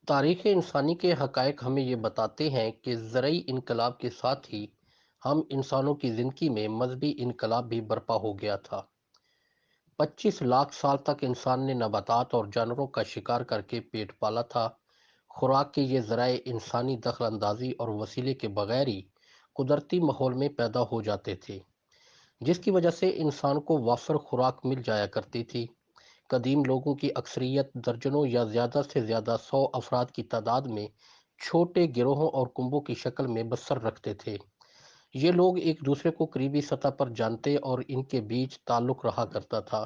تاریخ انسانی کے حقائق ہمیں یہ بتاتے ہیں کہ زرعی انقلاب کے ساتھ ہی ہم انسانوں کی زندگی میں مذہبی انقلاب بھی برپا ہو گیا تھا۔ 25 لاکھ سال تک انسان نے نباتات اور جانوروں کا شکار کر کے پیٹ پالا تھا۔ خوراک کے یہ ذرائع انسانی دخل اندازی اور وسیلے کے بغیر ہی قدرتی ماحول میں پیدا ہو جاتے تھے، جس کی وجہ سے انسان کو وافر خوراک مل جایا کرتی تھی۔ قدیم لوگوں کی اکثریت درجنوں یا زیادہ سے زیادہ 100 افراد کی تعداد میں چھوٹے گروہوں اور کنبوں کی شکل میں بسر رکھتے تھے۔ یہ لوگ ایک دوسرے کو قریبی سطح پر جانتے اور ان کے بیچ تعلق رہا کرتا تھا۔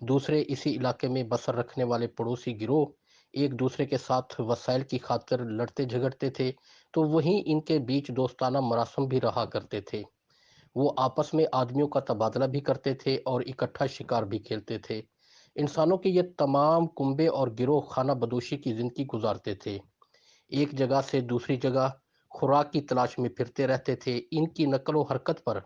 دوسرے اسی علاقے میں بسر رکھنے والے پڑوسی گروہ ایک دوسرے کے ساتھ وسائل کی خاطر لڑتے جھگڑتے تھے، تو وہیں ان کے بیچ دوستانہ مراسم بھی رہا کرتے تھے۔ وہ آپس میں آدمیوں کا تبادلہ بھی کرتے تھے اور اکٹھا شکار بھی کھیلتے تھے۔ انسانوں کے یہ تمام کنبے اور گروہ خانہ بدوشی کی زندگی گزارتے تھے، ایک جگہ سے دوسری جگہ خوراک کی تلاش میں پھرتے رہتے تھے۔ ان کی نقل و حرکت پر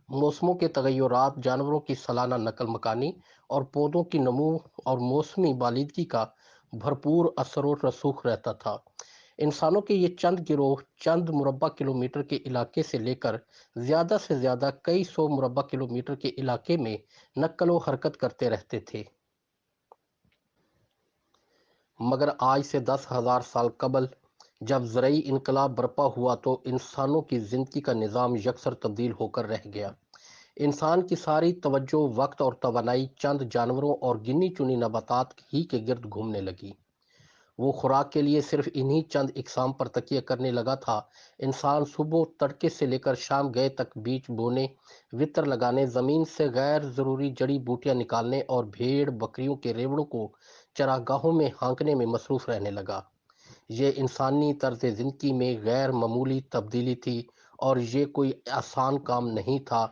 موسموں کے تغیرات، جانوروں کی سالانہ نقل مکانی اور پودوں کی نمو اور موسمی بالادگی کا بھرپور اثر و رسوخ رہتا تھا۔ انسانوں کے یہ چند گروہ چند مربع کلومیٹر کے علاقے سے لے کر زیادہ سے زیادہ کئی سو مربع کلومیٹر کے علاقے میں نقل و حرکت کرتے رہتے تھے۔ مگر آج سے 10,000 سال قبل جب زرعی انقلاب برپا ہوا تو انسانوں کی زندگی کا نظام یکسر تبدیل ہو کر رہ گیا۔ انسان کی ساری توجہ، وقت اور توانائی چند جانوروں اور گنی چنی نباتات ہی کے گرد گھومنے لگی۔ وہ خوراک کے لیے صرف انہی چند اقسام پر تکیہ کرنے لگا تھا۔ انسان صبح تڑکے سے لے کر شام گئے تک بیج بونے، وطر لگانے، زمین سے غیر ضروری جڑی بوٹیاں نکالنے اور بھیڑ بکریوں کے ریوڑوں کو چراگاہوں میں ہانکنے میں مصروف رہنے لگا۔ یہ انسانی طرز زندگی میں غیر معمولی تبدیلی تھی اور یہ کوئی آسان کام نہیں تھا۔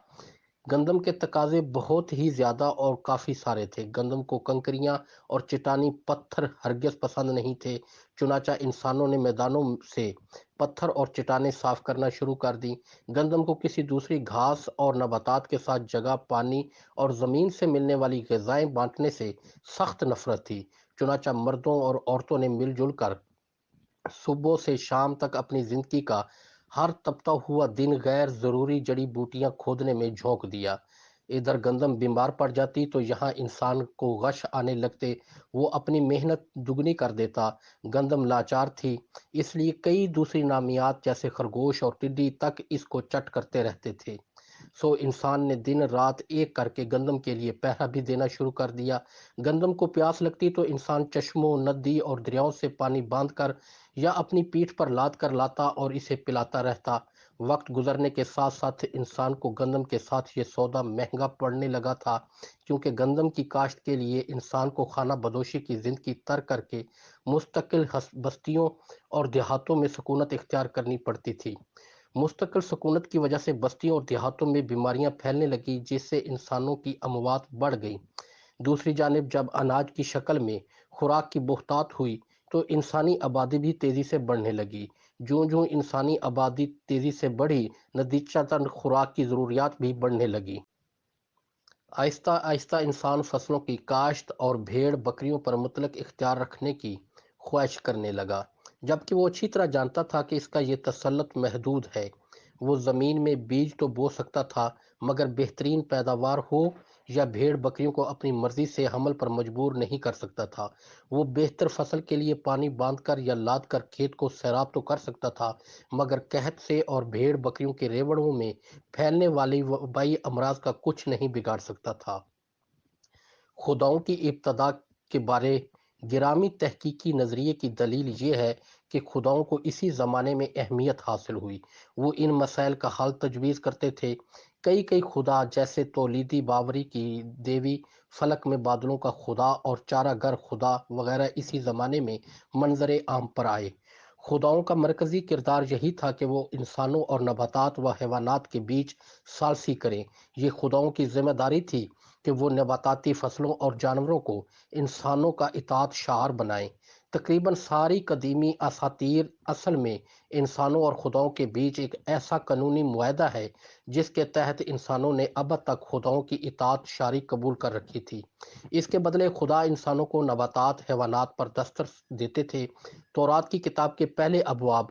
گندم کے تقاضے بہت ہی زیادہ اور کافی سارے تھے۔ گندم کو کنکریاں اور چٹانی پتھر ہرگز پسند نہیں تھے، چنانچہ انسانوں نے میدانوں سے پتھر اور چٹانیں صاف کرنا شروع کر دیں۔ گندم کو کسی دوسری گھاس اور نباتات کے ساتھ جگہ، پانی اور زمین سے ملنے والی غذائیں بانٹنے سے سخت نفرت تھی، چنانچہ مردوں اور عورتوں نے مل جل کر صبح سے شام تک اپنی زندگی کا ہر تپتا ہوا دن غیر ضروری جڑی بوٹیاں کھودنے میں جھونک دیا۔ ادھر گندم بیمار پڑ جاتی تو یہاں انسان کو غش آنے لگتے، وہ اپنی محنت دگنی کر دیتا۔ گندم لاچار تھی، اس لیے کئی دوسری نامیات جیسے خرگوش اور ٹڈی تک اس کو چٹ کرتے رہتے تھے۔ سو انسان نے دن رات ایک کر کے گندم کے لیے پہرا بھی دینا شروع کر دیا۔ گندم کو پیاس لگتی تو انسان چشموں، ندی اور دریاؤں سے پانی باندھ کر یا اپنی پیٹھ پر لاد کر لاتا اور اسے پلاتا رہتا۔ وقت گزرنے کے ساتھ ساتھ انسان کو گندم کے ساتھ یہ سودا مہنگا پڑنے لگا تھا، کیونکہ گندم کی کاشت کے لیے انسان کو خانہ بدوشی کی زندگی ترک کر کے مستقل بستیوں اور دیہاتوں میں سکونت اختیار کرنی پڑتی تھی۔ مستقل سکونت کی وجہ سے بستیوں اور دیہاتوں میں بیماریاں پھیلنے لگیں، جس سے انسانوں کی اموات بڑھ گئیں۔ دوسری جانب جب اناج کی شکل میں خوراک کی بہتات ہوئی تو انسانی آبادی بھی تیزی سے بڑھنے لگی۔ جوں جوں انسانی آبادی تیزی سے بڑھی، نتیجتاً خوراک کی ضروریات بھی بڑھنے لگی۔ آہستہ آہستہ انسان فصلوں کی کاشت اور بھیڑ بکریوں پر مطلق اختیار رکھنے کی خواہش کرنے لگا، جبکہ وہ اچھی طرح جانتا تھا کہ اس کا یہ تسلط محدود ہے۔ وہ زمین میں بیج تو بو سکتا تھا، مگر بہترین پیداوار ہو یا بھیڑ بکریوں کو اپنی مرضی سے حمل پر مجبور نہیں کر سکتا تھا۔ وہ بہتر فصل کے لیے پانی باندھ کر یا لاد کر کھیت کو سیراب تو کر سکتا تھا، مگر قحط سے اور بھیڑ بکریوں کے ریوڑوں میں پھیلنے والی وبائی امراض کا کچھ نہیں بگاڑ سکتا تھا۔ خداؤں کی ابتدا کے بارے گرامی تحقیقی نظریے کی دلیل یہ ہے کہ خداؤں کو اسی زمانے میں اہمیت حاصل ہوئی۔ وہ ان مسائل کا حل تجویز کرتے تھے۔ کئی خدا جیسے تولیدی باوری کی دیوی، فلک میں بادلوں کا خدا اور چارہ گر خدا وغیرہ اسی زمانے میں منظر عام پر آئے۔ خداؤں کا مرکزی کردار یہی تھا کہ وہ انسانوں اور نباتات و حیوانات کے بیچ ثالثی کریں۔ یہ خداؤں کی ذمہ داری تھی کہ وہ نباتاتی فصلوں اور جانوروں کو انسانوں کا اطاعت شعار بنائیں تقریباً ساری قدیمی اساطیر اصل میں انسانوں اور خداؤں کے بیچ ایک ایسا قانونی معاہدہ ہے جس کے تحت انسانوں نے اب تک خداؤں کی اطاعت شرعی قبول کر رکھی تھی۔ اس کے بدلے خدا انسانوں کو نباتات، حیوانات پر دسترس دیتے تھے۔ تورات کی کتاب کے پہلے ابواب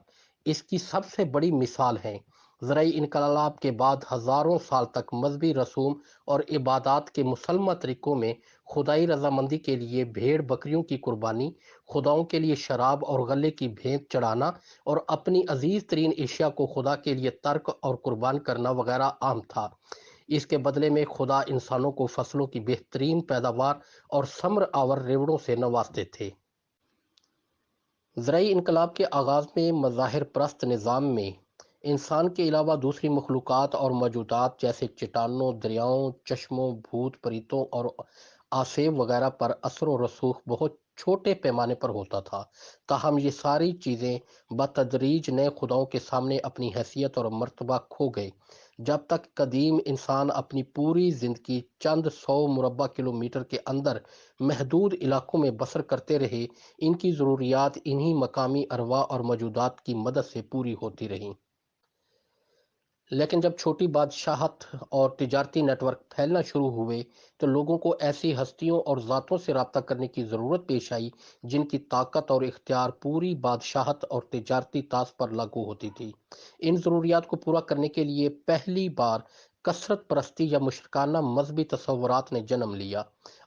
اس کی سب سے بڑی مثال ہیں۔ زرعی انقلاب کے بعد ہزاروں سال تک مذہبی رسوم اور عبادات کے مسلمہ طریقوں میں خدائی رضامندی کے لیے بھیڑ بکریوں کی قربانی، خداؤں کے لیے شراب اور غلے کی بھیٹ چڑھانا اور اپنی عزیز ترین اشیاء کو خدا کے لیے ترک اور قربان کرنا وغیرہ عام تھا۔ اس کے بدلے میں خدا انسانوں کو فصلوں کی بہترین پیداوار اور ثمر آور ریوڑوں سے نوازتے تھے۔ زرعی انقلاب کے آغاز میں مظاہر پرست نظام میں انسان کے علاوہ دوسری مخلوقات اور موجودات جیسے چٹانوں، دریاؤں، چشموں، بھوت پریتوں اور آسیب وغیرہ پر اثر و رسوخ بہت چھوٹے پیمانے پر ہوتا تھا۔ تاہم یہ ساری چیزیں بتدریج نئے خداؤں کے سامنے اپنی حیثیت اور مرتبہ کھو گئے۔ جب تک قدیم انسان اپنی پوری زندگی چند 100 مربع کلومیٹر کے اندر محدود علاقوں میں بسر کرتے رہے، ان کی ضروریات انہی مقامی ارواح اور موجودات کی مدد سے پوری ہوتی رہیں۔ لیکن جب چھوٹی بادشاہت اور تجارتی نیٹ ورک پھیلنا شروع ہوئے تو لوگوں کو ایسی ہستیوں اور ذاتوں سے رابطہ کرنے کی ضرورت پیش آئی جن کی طاقت اور اختیار پوری بادشاہت اور تجارتی طاس پر لاگو ہوتی تھی۔ ان ضروریات کو پورا کرنے کے لیے پہلی بار کثرت پرستی یا مشرکانہ مذہبی تصورات نے جنم لیا۔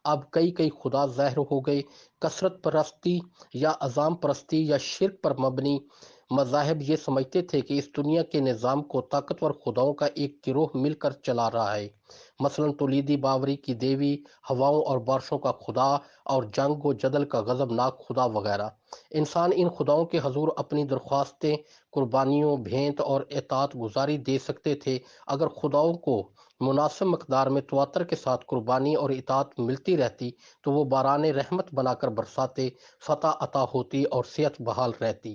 اب کئی خدا ظاہر ہو گئے۔ کثرت پرستی یا عظام پرستی یا شرک پر مبنی مذاہب یہ سمجھتے تھے کہ اس دنیا کے نظام کو طاقتور خداؤں کا ایک گروہ مل کر چلا رہا ہے، مثلاً تولیدی باوری کی دیوی، ہواؤں اور بارشوں کا خدا اور جنگ و جدل کا غضبناک خدا وغیرہ۔ انسان ان خداؤں کے حضور اپنی درخواستیں، قربانیوں، بھینت اور اطاعت گزاری دے سکتے تھے۔ اگر خداؤں کو مناسب مقدار میں تواتر کے ساتھ قربانی اور اطاعت ملتی رہتی تو وہ باران رحمت بنا کر برساتے، فتح عطا ہوتی اور صحت بحال رہتی۔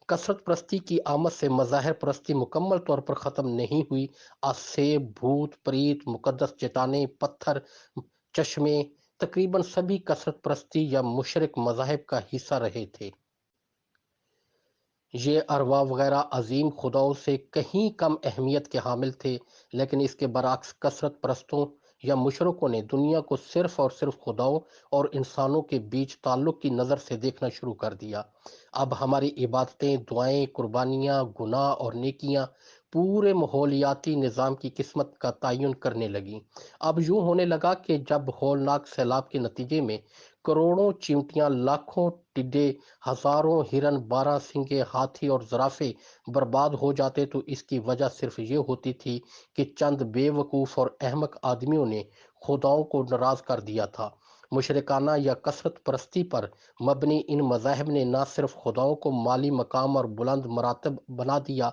کثرت پرستی کی آمد سے مظاہر پرستی مکمل طور پر ختم نہیں ہوئی۔ آسیب، بھوت پریت، مقدس چٹانیں، پتھر، چشمے، تقریباً سبھی کثرت پرستی یا مشرک مذاہب کا حصہ رہے تھے۔ یہ ارواح وغیرہ عظیم خداؤں سے کہیں کم اہمیت کے حامل تھے، لیکن اس کے برعکس کثرت پرستوں یا مشرکوں نے دنیا کو صرف اور صرف خداؤں اور انسانوں کے بیچ تعلق کی نظر سے دیکھنا شروع کر دیا۔ اب ہماری عبادتیں، دعائیں، قربانیاں، گناہ اور نیکیاں پورے ماحولیاتی نظام کی قسمت کا تعین کرنے لگیں۔ اب یوں ہونے لگا کہ جب ہولناک سیلاب کے نتیجے میں کروڑوں چیونٹیاں، لاکھوں ٹڈے، ہزاروں ہرن، 12 سنگے ہاتھی اور زرافے برباد ہو جاتے تو اس کی وجہ صرف یہ ہوتی تھی کہ چند بے وقوف اور احمق آدمیوں نے خداؤں کو ناراض کر دیا تھا۔ مشرکانہ یا کثرت پرستی پر مبنی ان مذاہب نے نہ صرف خداؤں کو مالی مقام اور بلند مراتب بنا دیا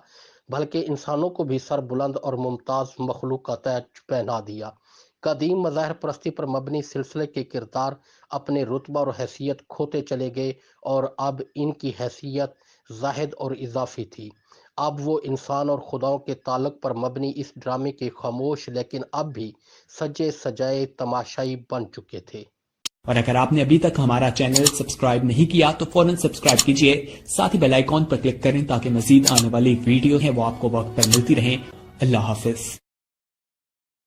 بلکہ انسانوں کو بھی سر بلند اور ممتاز مخلوق کا تاج پہنا دیا۔ قدیم مظاہر پرستی پر مبنی سلسلے کے کردار اپنے رتبہ اور حیثیت کھوتے چلے گئے اور اب ان کی حیثیت زائد اور اضافی تھی۔ اب وہ انسان اور خداؤں کے تعلق پر مبنی اس ڈرامے کے خاموش لیکن اب بھی سجے سجائے تماشائی بن چکے تھے۔ اور اگر آپ نے ابھی تک ہمارا چینل سبسکرائب نہیں کیا تو فوراً سبسکرائب کیجئے، ساتھ ہی بیل آئیکن پر کلک کریں تاکہ مزید آنے والی ویڈیو ہیں وہ آپ کو وقت پر ملتی رہیں۔ اللہ حافظ۔